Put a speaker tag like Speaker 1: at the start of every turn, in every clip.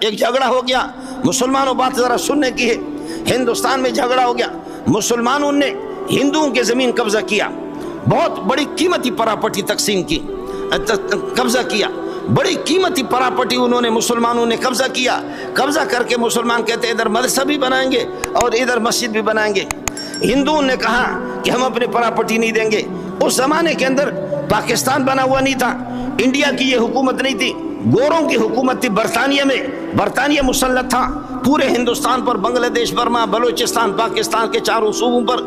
Speaker 1: ایک جھگڑا ہو گیا، مسلمانوں بات ذرا سننے کی ہے، ہندوستان میں جھگڑا ہو گیا، مسلمانوں نے ہندوؤں کے زمین قبضہ کیا، بہت بڑی قیمتی پراپرٹی تقسیم کی، قبضہ کیا، بڑی قیمتی پراپرٹی انہوں نے مسلمانوں نے قبضہ کیا۔ قبضہ کر کے مسلمان کہتے ہیں ادھر مدرسہ بھی بنائیں گے اور ادھر مسجد بھی بنائیں گے۔ ہندوؤں نے کہا کہ ہم اپنی پراپرٹی نہیں دیں گے۔ اس زمانے کے اندر پاکستان بنا ہوا نہیں تھا، انڈیا کی یہ حکومت نہیں تھی، گوروں کی حکومت تھی برطانیہ میں، برطانیہ مسلط تھا پورے ہندوستان پر، بنگلہ دیش، برما، بلوچستان، پاکستان کے چاروں صوبوں پر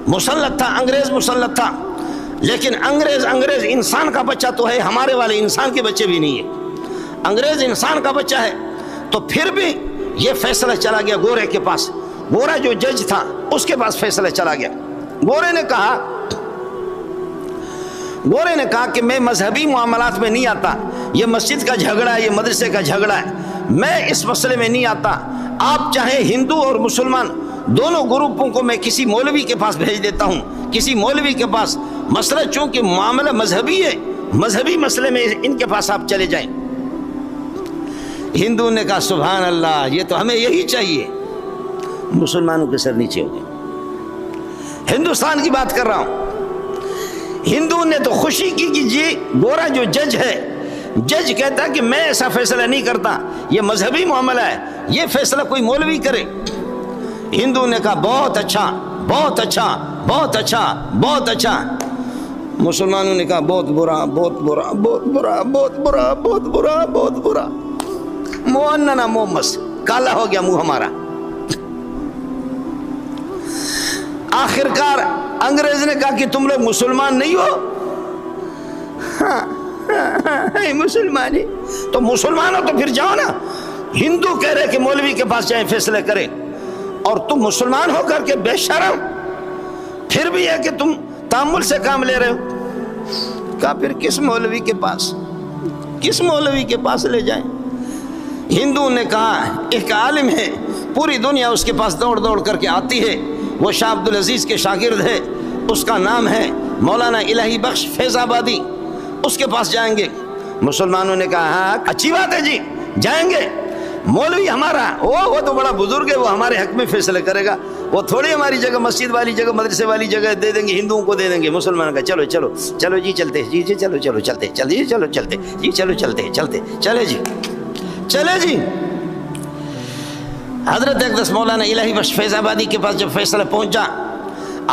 Speaker 1: مسلط تھا، انگریز مسلط تھا۔ لیکن انگریز انسان کا بچہ تو ہے، ہمارے والے انسان کے بچے بھی نہیں ہے، انگریز انسان کا بچہ ہے۔ تو پھر بھی یہ فیصلہ چلا گیا گورے کے پاس، گورا جو جج تھا اس کے پاس فیصلہ چلا گیا۔ گورے نے کہا کہ میں مذہبی معاملات میں نہیں آتا، یہ مسجد کا جھگڑا ہے، یہ مدرسے کا جھگڑا ہے، میں اس مسئلے میں نہیں آتا۔ آپ چاہے ہندو اور مسلمان دونوں گروپوں کو میں کسی مولوی کے پاس بھیج دیتا ہوں، کسی مولوی کے پاس، مسئلہ چونکہ معاملہ مذہبی ہے، مذہبی مسئلے میں ان کے پاس آپ چلے جائیں۔ ہندو نے کہا سبحان اللہ، یہ تو ہمیں یہی چاہیے۔ مسلمانوں کے سر نیچے ہو گئے۔ ہندوستان کی بات کر رہا ہوں، ہندو نے تو خوشی کی کہ جی گورا جو جج ہے، جج کہتا ہے کہ میں ایسا فیصلہ نہیں کرتا، یہ مذہبی معاملہ ہے، یہ فیصلہ کوئی مولوی کرے۔ ہندو نے کہا بہت اچھا، بہت اچھا، بہت اچھا، بہت اچھا۔ مسلمانوں نے کہا بہت برا، بہت برا، بہت برا، بہت برا، بہت برا، بہت برا۔ موننا مومس، کالا ہو گیا منہ ہمارا۔ آخرکار انگریز نے کہا کہ تم لوگ مسلمان نہیں ہو؟ مسلمان ہی تو مسلمان ہو تو پھر جاؤ نا۔ ہندو کہہ رہے کہ مولوی کے پاس جائیں فیصلے کرے، اور تم مسلمان ہو کر کے بے شرم پھر بھی ہے کہ تم تامل سے کام لے رہے ہو۔ کہا پھر کس مولوی کے پاس، کس مولوی کے پاس لے جائیں؟ ہندو نے کہا ایک عالم ہے، پوری دنیا اس کے پاس دوڑ دوڑ کر کے آتی ہے، وہ شاہ عبدالعزیز کے شاگرد ہے، اس کا نام ہے مولانا الہی بخش فیض آبادی، اس کے پاس جائیں گے۔ مسلمانوں نے کہا ہاں اچھی بات ہے جی، جائیں گے۔ مولوی ہمارا وہ تو بڑا بزرگ ہے، وہ ہمارے حق میں فیصلہ کرے گا، وہ تھوڑی ہماری جگہ مسجد والی جگہ مدرسے والی جگہ دے دیں گے، ہندوؤں کو دے دیں گے۔ مسلمانوں کا چلو چلو چلو جی چلتے جی جی چلو چلو چلتے چلیے چلو چلتے جی چلو چلتے چلتے چلے جی چلے جی۔ حضرت اقدس مولانا الہی بخش فیض آبادی کے پاس جب فیصلہ پہنچا،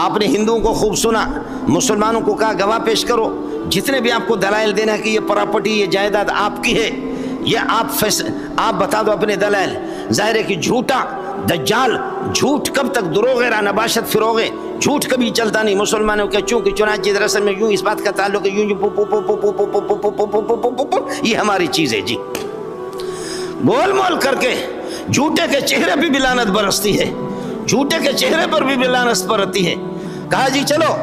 Speaker 1: آپ نے ہندوؤں کو خوب سنا، مسلمانوں کو کہا گواہ پیش کرو، جتنے بھی آپ کو دلائل دینا ہے کہ یہ پراپرٹی، یہ جائیداد آپ کی ہے، یہ آپ بتا دو اپنے دلائل۔ ظاہر ہے کہ جھوٹا دجال، جھوٹ کب تک دروغ را نباشت فروغے، جھوٹ کبھی چلتا نہیں مسلمانوں کے، چونکہ چنانچہ دراصل میں یوں اس بات کا تعلق ہے، یہ ہماری چیز ہے جی۔ گول مول کر کے جھوٹے کے چہرے پہ بھی لعنت برستی ہے، جھوٹے کے چہرے پر بھی لعنت برستی ہے۔ کہا جی چلو،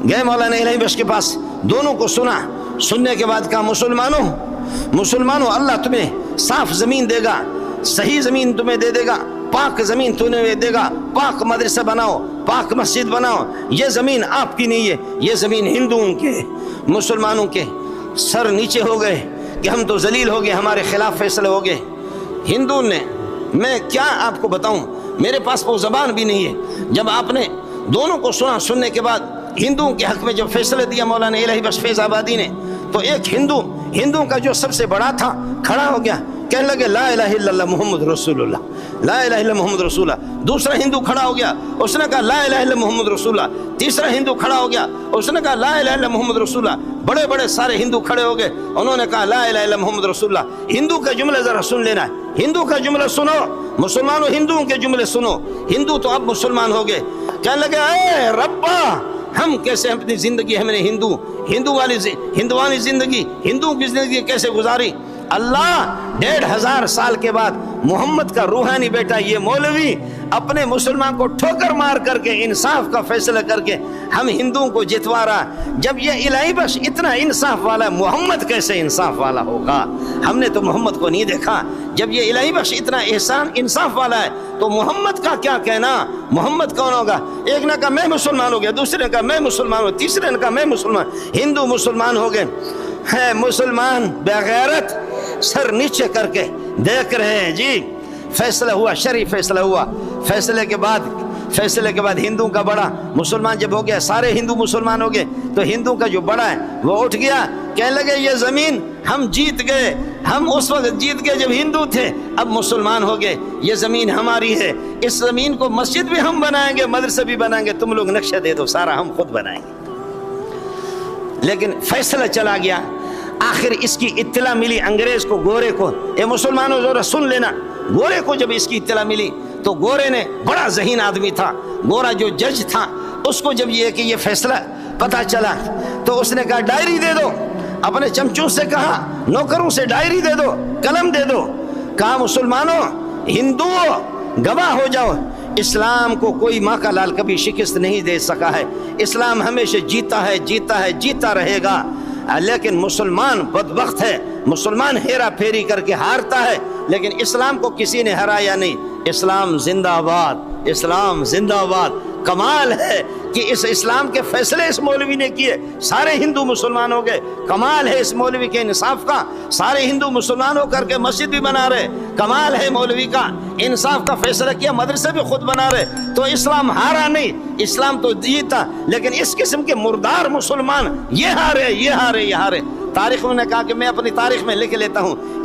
Speaker 1: گئے مولانا الہی بخش کے پاس، دونوں کو سنا، سننے کے بعد کہا مسلمانوں اللہ تمہیں صاف زمین دے گا، صحیح زمین تمہیں دے دے گا، پاک زمین تمہیں دے گا، پاک مدرسہ بناؤ، پاک مسجد بناؤ، یہ زمین آپ کی نہیں ہے، یہ زمین ہندوؤں کے۔ مسلمانوں کے سر نیچے ہو گئے کہ ہم تو ذلیل ہو گئے، ہمارے خلاف فیصلے ہو گئے۔ ہندو نے، میں کیا آپ کو بتاؤں، میرے پاس وہ زبان بھی نہیں ہے۔ جب آپ نے دونوں کو سنا، سننے کے بعد ہندوؤں کے حق میں جب فیصلہ دیا مولانا الہی بخش فیض آبادی نے، تو ایک ہندو کا جو سب سے بڑا تھا کھڑا ہو گیا، کہنے لگے لا الہ الا اللہ محمد رسول اللہ، لا الہ الا محمد رسول اللہ۔ دوسرا ہندو کھڑا ہو گیا، اس نے کہا لا الہ الا محمد رسول اللہ۔ تیسرا ہندو کھڑا ہو گیا، اس نے کہا لا الہ الا محمد رسول اللہ۔ بڑے بڑے سارے ہندو کھڑے ہو گئے، انہوں نے کہا لا الہ الا محمد رسول اللہ۔ ہندو کا جملہ ذرا سن لینا ہے، ہندو کا جملہ سنو، مسلمانوں ہندوؤں کے جملے سنو۔ ہندو تو اب مسلمان ہو گئے، کہنے لگے اے ربا، ہم کیسے اپنی زندگی، ہم نے ہندوانی زندگی، ہندوؤں کی زندگی کیسے گزاری؟ اللہ 1500 سال کے بعد محمد کا روحانی بیٹا یہ مولوی اپنے مسلمان کو ٹھوکر مار کر کے انصاف کا فیصلہ کر کے ہم ہندوؤں کو جتوا رہا۔ جب یہ الہی بخش اتنا انصاف والا ہے، محمد کیسے انصاف والا ہوگا؟ ہم نے تو محمد کو نہیں دیکھا۔ جب یہ الہی بخش اتنا انصاف والا ہے تو محمد کا کیا کہنا؟ محمد کون ہوگا؟ ایک نے کہا میں مسلمان ہو گیا، دوسرے نے کہا میں مسلمان ہوں، تیسرے نے کہا میں مسلمان۔ ہندو مسلمان ہو گئے، ہے مسلمان بغیرت، سر نیچے کر کے دیکھ رہے ہیں جی فیصلہ ہوا، شرعی فیصلہ ہوا، فیصلے کے بعد ہندو کا بڑا مسلمان جب ہو گیا، سارے ہندو مسلمان ہو گئے، تو ہندو کا جو بڑا ہے وہ اٹھ گیا، کہنے لگے یہ زمین ہم جیت گئے، ہم اس وقت جیت گئے جب ہندو تھے، اب مسلمان ہو گئے، یہ زمین ہماری ہے، اس زمین کو مسجد بھی ہم بنائیں گے، مدرسہ بھی بنائیں گے، تم لوگ نقشہ دے دو، سارا ہم خود بنائیں گے۔ لیکن فیصلہ چلا گیا، آخر اس کی اطلاع ملی انگریز کو، گورے کو، اے مسلمانوں ذرا سن لینا، گورے کو جب اس کی اطلاع ملی تو گورے نے، بڑا ذہین آدمی تھا گورا جو جج تھا، اس کو جب یہ فیصلہ پتا چلا تو اس نے کہا ڈائری دے دو، اپنے چمچوں سے کہا، نوکروں سے ڈائری دے دو، قلم دے دو، کہا مسلمانوں ہندوؤں گواہ ہو جاؤ، اسلام کو کوئی ماں کا لال کبھی شکست نہیں دے سکا ہے، اسلام ہمیشہ جیتا ہے، جیتا ہے، جیتا رہے گا، لیکن مسلمان بدبخت ہے، مسلمان ہیرا پھیری کر کے ہارتا ہے، لیکن اسلام کو کسی نے ہرایا نہیں، اسلام زندہ آباد، اسلام زندہ آباد۔ کمال ہے کہ اس اسلام کے فیصلے اس مولوی نے کیے، سارے ہندو مسلمان ہو گئے، کمال ہے اس مولوی کے انصاف کا، سارے ہندو مسلمان ہو کر کے مسجد بھی بنا رہے، کمال ہے مولوی کا، انصاف کا فیصلہ کیا، مدرسے بھی خود بنا رہے، تو اسلام ہارا نہیں، اسلام تو جیتا، لیکن اس قسم کے مردار مسلمان یہ ہارے، یہ ہارے، یہ ہارے۔ تاریخ میں نے کہا کہ میں اپنی تاریخ میں لکھ لیتا ہوں۔